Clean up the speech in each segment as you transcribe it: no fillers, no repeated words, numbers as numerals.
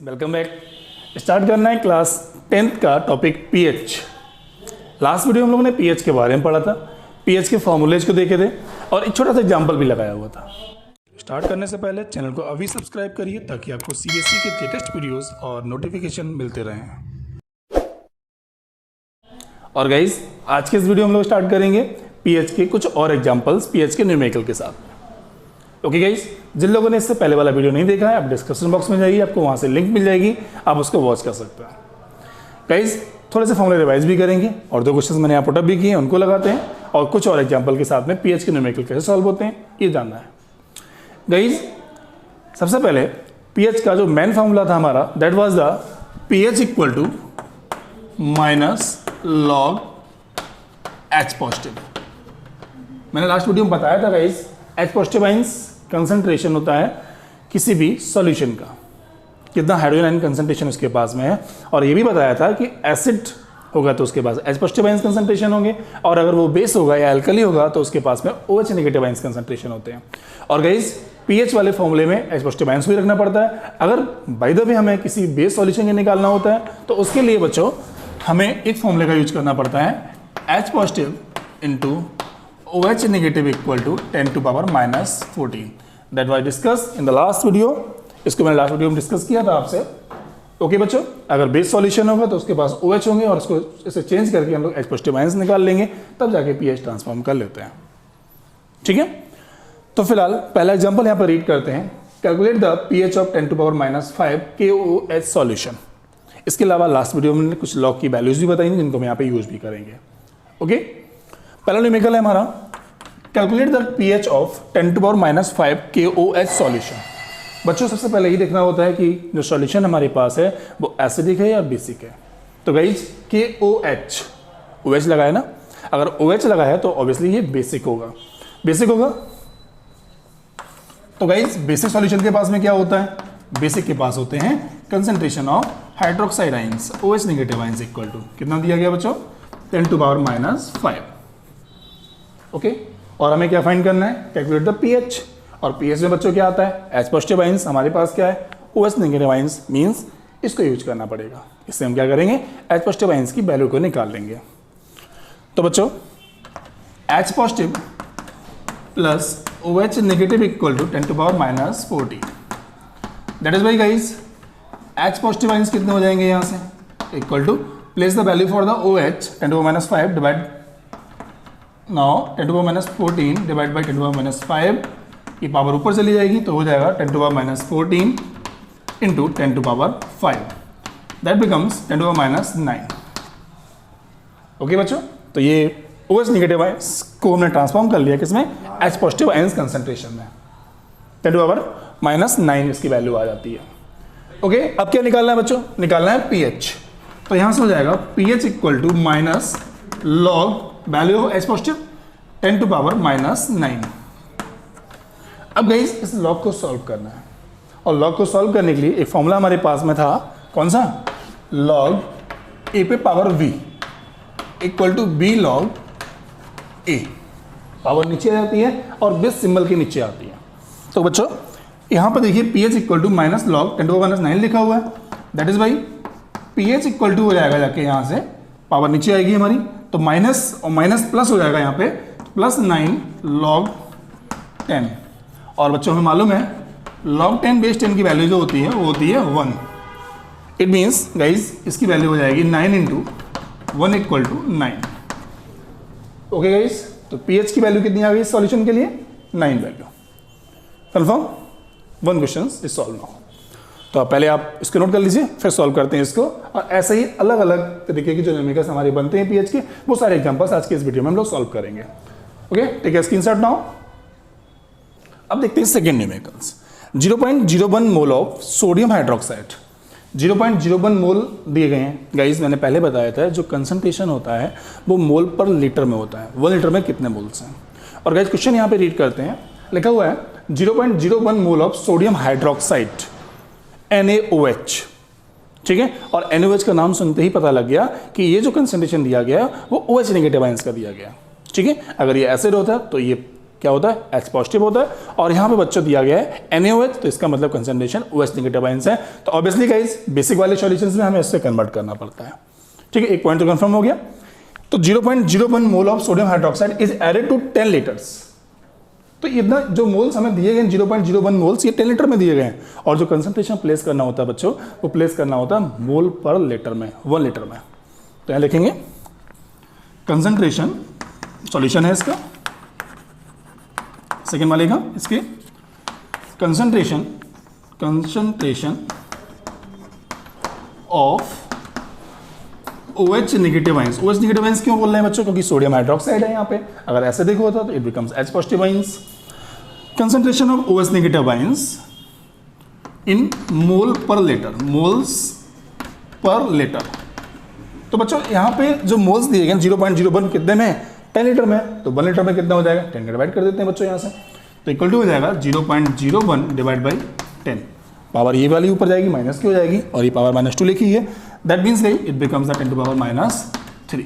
Welcome back. Start करना है class 10th का टॉपिक पीएच। लास्ट वीडियो हम लोगों ने पीएच के बारे में पढ़ा था, पीएच के फॉर्मूलेज को देखे थे और एक छोटा सा एग्जाम्पल भी लगाया हुआ था। स्टार्ट करने से पहले चैनल को अभी सब्सक्राइब करिए ताकि आपको सीबीएसई के लेटेस्ट वीडियोस और नोटिफिकेशन मिलते रहें। और गाइज आज के इस वीडियो में हम लोग स्टार्ट करेंगे पीएच के कुछ और एग्जाम्पल्स पीएच के न्यूमेरिकल के साथ। ओके गाइज, जिन लोगों ने इससे पहले वाला वीडियो नहीं देखा है आप डिस्क्रिप्शन बॉक्स में जाइए, आपको वहाँ से लिंक मिल जाएगी, आप उसको वॉच कर सकते हैं। गाइज थोड़े से फॉर्मूले रिवाइज भी करेंगे और दो क्वेश्चन मैंने यहाँ पुटअप भी किए उनको लगाते हैं और कुछ और एग्जाम्पल के साथ में पीएच के न्यूमेरिकल कैसे सॉल्व होते हैं ये जानना है। गाइज सबसे पहले पीएच का जो मेन फॉर्मूला था हमारा that was the pH equal to minus log H positive. मैंने लास्ट वीडियो में बताया था guys H positive ions concentration होता है किसी भी सॉल्यूशन का, कितना हाइड्रोजन आयन कंसंट्रेशन उसके पास में है, और ये भी बताया था कि एसिड होगा तो उसके पास एच पॉजिटिव आइंस कंसंट्रेशन होंगे और अगर वो बेस होगा या एल्कली होगा तो उसके पास में OH नेगेटिव आइंस कंसंट्रेशन होते हैं। और गाइस पीएच वाले फॉर्मूले में एच पॉजिटिव आइंस भी रखना पड़ता है। अगर बाय द वे हमें किसी बेस सॉल्यूशन के निकालना होता है तो उसके लिए बच्चों हमें एक फॉर्मूले का यूज करना पड़ता है H positive into OH negative equal to 10 to power minus 14 that was discussed in the last video। इसको मैंने लास्ट वीडियो में डिस्कस किया था आपसे। ओके बच्चों, अगर बेस सॉल्यूशन होगा तो उसके पास OH होंगे और इसको इसे चेंज करके हम लोग H पॉजिटिव आयंस निकाल लेंगे, तब जाके पीएच ट्रांसफॉर्म कर लेते हैं। ठीक है, तो फिलहाल पहला एग्जाम्पल यहाँ पर रीड करते हैं। Calculate the pH of 10 to power minus 5 KOH solution. इसके अलावा लास्ट वीडियो में कुछ लॉग की वैल्यूज भी बताई जिनको हम यहाँ पे यूज भी करेंगे। ओके, पहला न्यूमेरिकल है हमारा calculate the pH of 10 to power minus 5 KOH solution. बच्चों सबसे पहले ये देखना होता है कि जो सॉल्यूशन हमारे पास है वो एसिडिक है या बेसिक है। तो गाइज KOH OH लगा है ना, अगर OH लगा है तो ऑब्वियसली ये बेसिक होगा। बेसिक होगा तो गाइज बेसिक सॉल्यूशन के पास में क्या होता है, बेसिक के पास होते हैं concentration of hydroxide ions OH negative ions equal to कितना दिया गया बच्चों 10 to power minus 5। ओके, और हमें क्या फाइंड करना है, कैलकुलेट द पीएच। और पीएच में बच्चों क्या आता है एच पॉजिटिव आइंस, हमारे पास क्या है OH नेगेटिव आइंस, मींस इसको यूज करना पड़ेगा। इससे हम क्या करेंगे एच पॉजिटिव आइंस की वैल्यू को निकाल लेंगे। तो बच्चों H positive plus OH negative equal to 10 to power minus 14। That is why guys H positive ions कितने हो जाएंगे यहाँ से equal to place the value for the OH 10 to power minus 5 divide now 10 to power minus 14 divide by 10 to power minus 5, ये power ऊपर चली जाएगी तो हो जाएगा 10 to power minus 14 into 10 to power 5, that becomes 10 to power minus 9। Okay बच्चों, तो ये OH नेगेटिव आयंस को हमने ट्रांसफॉर्म कर लिया किसमें H पॉजिटिव आयंस कंसंट्रेशन में, 10 to power minus 9 इसकी वैल्यू आ जाती है। ओके, अब क्या निकालना है बच्चों, निकालना है पीएच। तो यहां से हो जाएगा pH equal to minus log value of H positive 10 to power minus 9। अब गाइस इस लॉग को सॉल्व करना है और लॉग को सॉल्व करने के लिए एक फॉर्मूला हमारे पास में था, कौन सा, लॉग A पे power V equal to B log A। Power नीचे आ जाती है और बेस सिंबल के नीचे आती है। तो बच्चों यहाँ पर देखिए pH equal to minus log 10 to power minus 9 लिखा हुआ है, that is by pH equal to हो जाएगा जाके यहाँ से पावर नीचे आएगी हमारी, तो माइनस और माइनस प्लस हो जाएगा यहाँ पे प्लस 9 लॉग 10। और बच्चों हमें मालूम है लॉग 10 बेस 10 की वैल्यू जो होती है वो होती है 1। इट मीन्स गाइज इसकी वैल्यू हो जाएगी 9 into 1 equal to 9। Okay guys, तो पीएच की वैल्यू कितनी आ गई सॉल्यूशन के लिए 9 value. Confirm, 1 question is solve now. तो पहले आप इसको नोट कर लीजिए, फिर सॉल्व करते हैं इसको, और ऐसे ही अलग अलग तरीके के जो न्यूमेरिकल्स हमारे बनते हैं पीएच के वो सारे एग्जांपल्स आज के इस वीडियो में हम लोग सॉल्व करेंगे। Okay, take a screenshot now. अब देखते हैं second numericals. 0.01 mole of sodium hydroxide. 0.01 mole दिए गए हैं गाइज, मैंने पहले बताया था जो कंसंट्रेशन होता है वो मोल पर लीटर में होता है, 1 लीटर में कितने मोल्स हैं। और गाइज क्वेश्चन यहाँ पे रीड करते हैं, लिखा हुआ है 0.01 mole of sodium hydroxide NaOH। ठीक है, और NaOH का नाम सुनते ही पता लग गया कि ये जो कंसंट्रेशन दिया गया वो OH नेगेटिव आयंस का दिया गया। ठीक है, अगर ये एसिड होता तो ये क्या होता है, H पॉजिटिव होता है। और यहाँ पे बच्चों दिया गया है NaOH, तो इसका मतलब कंसंट्रेशन OH नेगेटिव आयंस है। तो ऑब्वियसली गाइस बेसिक वाले सॉल्यूशंस में हमें इससे कन्वर्ट करना पड़ता है। ठीक है, एक पॉइंट तो कंफर्म हो गया। तो 0.01 mole of sodium hydroxide is added to 10 litres. तो इतना जो मोल्स हमें दिए गए 0.01 मोल्स, ये 10 लीटर में दिए गए हैं। और जो कंसंट्रेशन प्लेस करना होता है बच्चों, वो प्लेस करना होता है मोल पर लीटर में, 1 लीटर में। तो यहाँ लिखेंगे कंसंट्रेशन, सॉल्यूशन है इसका, सेकेंड वाले का, इसके concentration of OH negative ions. OH negative ions क्यों बोल रहे हैं बच्चों, क्योंकि सोडियम हाइड्रोक्साइड है यहाँ पे। अगर ऐसे देखो होता तो it becomes H positive ions. Concentration of OH negative ions in mole per litre, moles per litre. तो बच्चों यहाँ पे जो मोल्स दिए गए 0.01 कितने में, 10 लीटर में। तो 1 लीटर में कितना हो जाएगा, 10 का डिवाइड कर देते हैं बच्चों यहाँ से। तो इक्वल टू हो जाएगा 0.01 डिवाइड बाई 10। पावर ये वाली ऊपर जाएगी, माइनस की हो जाएगी, और ये पावर -2 लिखी है। That means it becomes the 10 to the -3।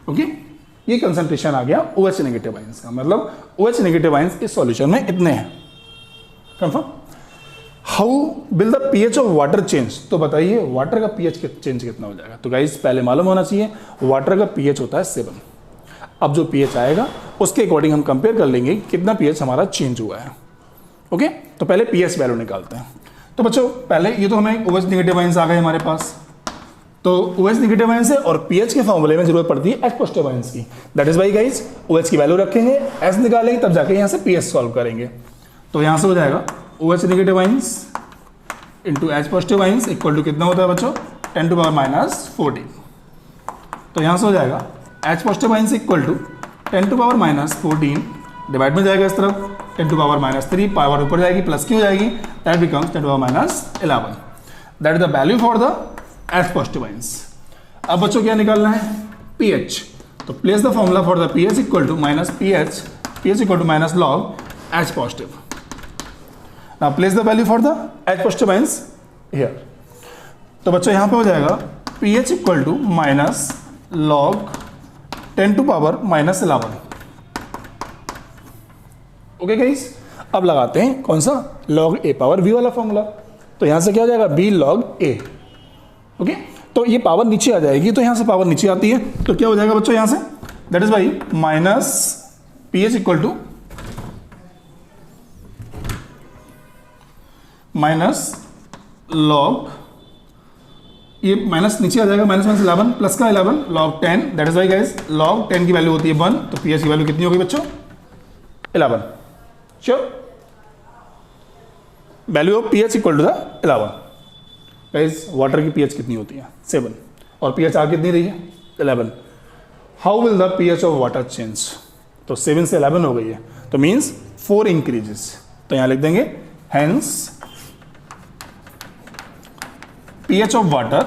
Okay, ये कंसंट्रेशन आ गया OH नेगेटिव आयंस का। मतलब OH नेगेटिव आयंस इस सॉल्यूशन में इतने हैं। Confirm. How will the pH of water change. तो बताइए वाटर का pH चेंज कितना हो जाएगा। तो गाइस पहले मालूम होना चाहिए वाटर का pH होता है 7। अब जो pH आएगा उसके अकॉर्डिंग हम कंपेयर कर लेंगे कितना pH हमारा चेंज हुआ है। ओके, तो पहले pH वैल्यू निकालते हैं। तो बच्चों पहले ये तो हमें OH नेगेटिव आयंस आ गए हमारे पास। तो OH नेगेटिव आयंस है और pH के फॉर्मूले में जरूरत पड़ती है H पॉजिटिव आयंस की। That is why guys OH की वैल्यू रखेंगे, H निकालेंगे, तब जाके यहाँ से pH सॉल्व करेंगे। तो यहाँ से हो जाएगा OH negative ions into H positive ions equal to कितना होता है बच्चों, 10 to the -14। तो यहाँ से हो जाएगा H positive ions equal to 10 to the -14 divide में जाएगा इस तरफ 10 to the -3, पावर ऊपर जाएगी, प्लस की हो जाएगी, that becomes 10 to the -11। That is the value for the H positive ions. अब बच्चों क्या निकालना है, pH। तो place the formula for the pH equal to pH equal to log H positive. Now place the value for the H positive ions here। तो बच्चों यहाँ पे हो जाएगा pH equal to -log 10 to the -11। Okay guys, अब लगाते हैं कौन सा, log A पावर V वाला फॉर्मूला। तो यहाँ से क्या हो जाएगा, B log A। ओके, तो ये पावर नीचे आ जाएगी, तो यहाँ से पावर नीचे आती है, तो क्या हो जाएगा बच्चों यहाँ से, that is why -pH equal to log, ये माइनस नीचे आ जाएगा, -11 प्लस का 11 log 10। That is why guys log 10 की वैल्यू होती है 1, तो pH की वैल्यू कितनी होगी बच्चों, 11। Sure, value of pH equal to the 11। Guys water की pH कितनी होती है, 7, और pH आ कितनी रही है, 11। How will the pH of water change. तो 7 से 11 हो गई है, तो मीन्स 4 इंक्रीजेस। तो यहाँ लिख देंगे hence pH of water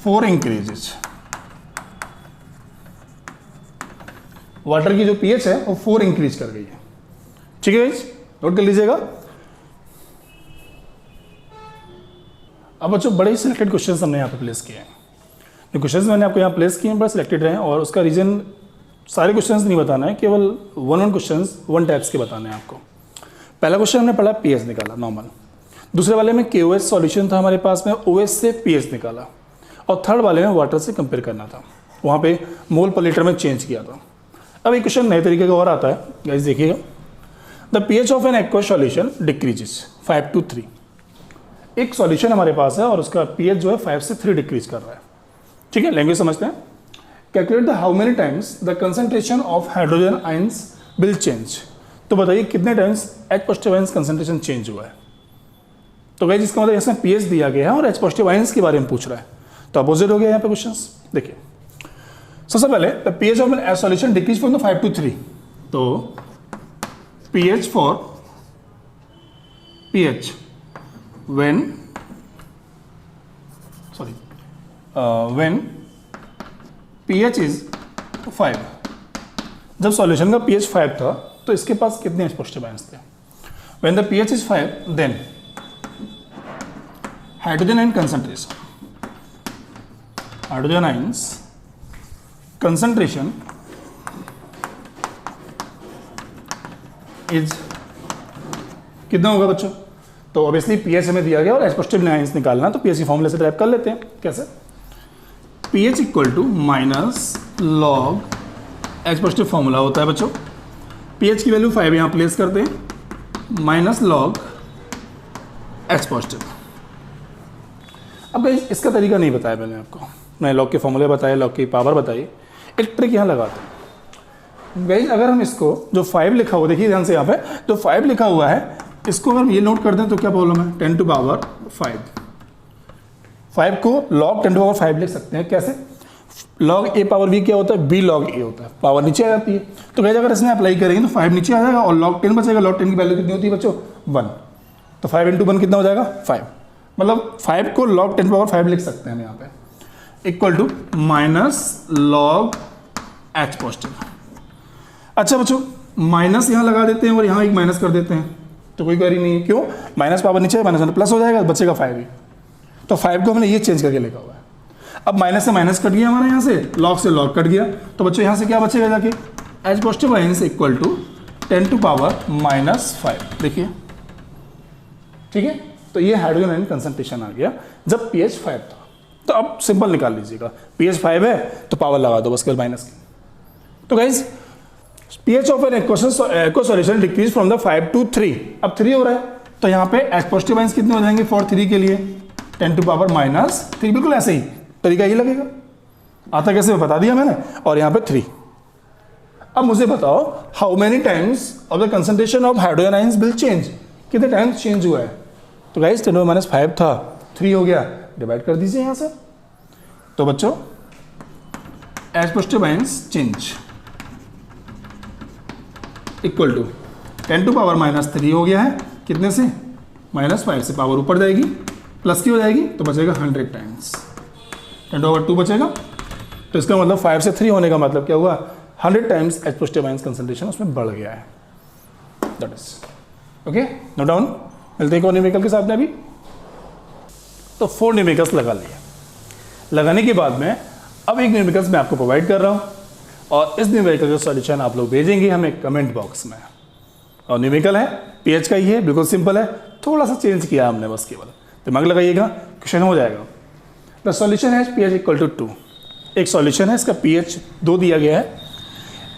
4 increases। Water की जो pH है वो 4 इंक्रीज कर गई है। ठीक है गाइस, नोट कर लीजिएगा। अब बच्चों बड़े ही सिलेक्टेड क्वेश्चंस हमने यहाँ पे प्लेस किए हैं। जो क्वेश्चंस मैंने आपको यहाँ प्लेस किए हैं बड़े सिलेक्टेड हैं, और उसका रीजन सारे क्वेश्चंस नहीं बताना है, केवल 1 क्वेश्चंस 1 टाइप्स के बताने हैं आपको। पहला क्वेश्चन हमने पढ़ा pH निकाला नॉर्मल, दूसरे वाले में KOH सॉल्यूशन था हमारे पास में, OH से pH निकाला, और थर्ड वाले में वाटर से कंपेयर करना था, वहाँ पे मोल पर लीटर में चेंज किया था। अब एक क्वेश्चन नए तरीके का और आता है गाइस, देखिएगा। The pH of an aqueous solution decreases 5 to 3। एक सॉल्यूशन हमारे पास है और उसका pH जो है 5 से 3 डिक्रीज कर रहा है। ठीक है, लैंग्वेज समझते हैं। Calculate the how many times the concentration of hydrogen ions will change. तो बताइए कितने times H positive ions concentration change हुआ है। तो गाइस इसका मतलब इसमें pH दिया गया है और H पॉजिटिव आयंस के बारे में पूछ रहा है, तो अपोजिट हो गया यहाँ पे क्वेश्चंस। देखिए सबसे पहले the pH of an solution decrease from 5 to 3। तो pH when pH इज 5। जब सॉल्यूशन का pH 5 था तो इसके पास कितने H पॉजिटिव आयंस थे। when the pH is 5 then hydrogen ion concentration, hydrogen ions concentration is कितना होगा बच्चों? तो ऑब्वियसली पीएच हमें दिया गया और एच पॉजिटिव आयंस निकालना, तो पीएच की फॉर्मूले से ड्राइव कर लेते हैं। कैसे? PH equal to minus log H positive formula होता है बच्चों। पीएच की वैल्यू 5 यहाँ प्लेस करते हैं, माइनस लॉग एच पॉजिटिव। अब गाइस इसका तरीका नहीं बताया मैंने आपको, मैं लॉग के फॉर्मूले बताए, लॉग की पावर बताई, एक ट्रिक यहाँ लगाते हैं गाइस। अगर हम इसको जो 5 लिखा हुआ, देखिए ध्यान से यहाँ पे जो 5 लिखा हुआ है, इसको अगर हम ये नोट कर दें तो क्या प्रॉब्लम है? 10 टू पावर 5। 5 को लॉग 10 टू पावर 5 लिख सकते हैं। कैसे? लॉग ए पावर बी क्या होता है? बी लॉग ए होता है, पावर नीचे आ जाती है। तो गाइस अगर इसमें अप्लाई करेंगे तो 5 नीचे आ जाएगा और लॉग 10 बचेगा। लॉग 10 की वैल्यू कितनी होती है बच्चों? 1। तो 5 इंटू 1 कितना हो जाएगा? 5। मतलब 5 को log 10 पावर 5 लिख सकते हैं हम यहाँ पे, equal to minus log H positive. अच्छा बच्चों, माइनस यहाँ लगा देते हैं और यहाँ एक माइनस कर देते हैं, तो कोई क्वेरी नहीं है। क्यों? माइनस पावर नीचे है, माइनस प्लस हो जाएगा, बचेगा 5 ही। तो 5 को हमने ये चेंज करके लिखा हुआ है। अब माइनस से माइनस कट गया हमारा, यहाँ से लॉग से लॉग कट गया, तो बच्चों यहाँ से क्या बचेगा जाके? H positive ions equal to 10 to power -5। देखिए, ठीक है। तो ये हाइड्रोजन आयन कंसंट्रेशन आ गया जब pH 5 था। तो अब सिंपल निकाल लीजिएगा, pH 5 है तो पावर लगा दो बस, केवल माइनस की। तो guys pH of N aqua solution decrease from the 5 to 3। अब 3 हो रहा है, तो यहाँ पे H पॉजिटिव आयंस कितने हो जाएंगे फॉर 3 के लिए? 10 टू पावर -3। बिल्कुल ऐसे ही तरीका ही लगेगा। आता कैसे बता दिया मैंने, और यहाँ पे 3। अब मुझे बताओ, how many times of the concentration of hydrogen ions will change? कितने टाइम्स चेंज हुआ है? तो गाइस 10 - 5 था, 3 हो गया, डिवाइड कर दीजिए यहाँ से। तो बच्चों H positive ions change equal to 10 to power -3 हो गया है, कितने से? -5 से। पावर ऊपर जाएगी, प्लस की हो जाएगी, तो बचेगा 100 टाइम्स। 10 टू पावर 2 बचेगा। तो इसका मतलब 5 से 3 होने का मतलब क्या हुआ? 100 times H positive ions concentration उसमें बढ़ गया है। That is okay, note down. मिलते हैं एक और न्यूमेरिकल के साथ में अभी। तो 4 न्यूमेरिकल्स लगा लिए। लगाने के बाद में अब एक न्यूमेरिकल्स मैं आपको प्रोवाइड कर रहा हूँ, और इस न्यूमेरिकल का सॉल्यूशन आप लोग भेजेंगे हमें कमेंट बॉक्स में। और न्यूमेरिकल है pH का ही है, बिल्कुल सिंपल है, थोड़ा सा चेंज किया हमने बस, केवल दिमाग लगाइएगा, क्वेश्चन हो जाएगा। द सॉल्यूशन है pH इक्वल टू 2। एक सॉल्यूशन है, इसका pH 2 दिया गया है।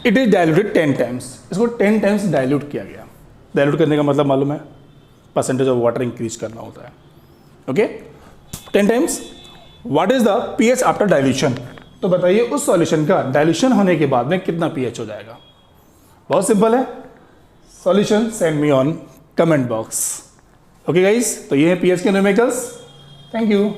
It is diluted 10 times. इसको 10 टाइम्स डायल्यूट किया गया। डायल्यूट करने का मतलब मालूम है? परसेंटेज ऑफ वाटर इंक्रीज करना होता है। Okay, 10 times. What is the pH after dilution? तो बताइए उस सॉल्यूशन का डाइल्यूशन होने के बाद में कितना pH हो जाएगा? बहुत सिंपल है, solution send me on comment box. Okay guys, तो ये है pH के न्यूमेरिकल्स। Thank you.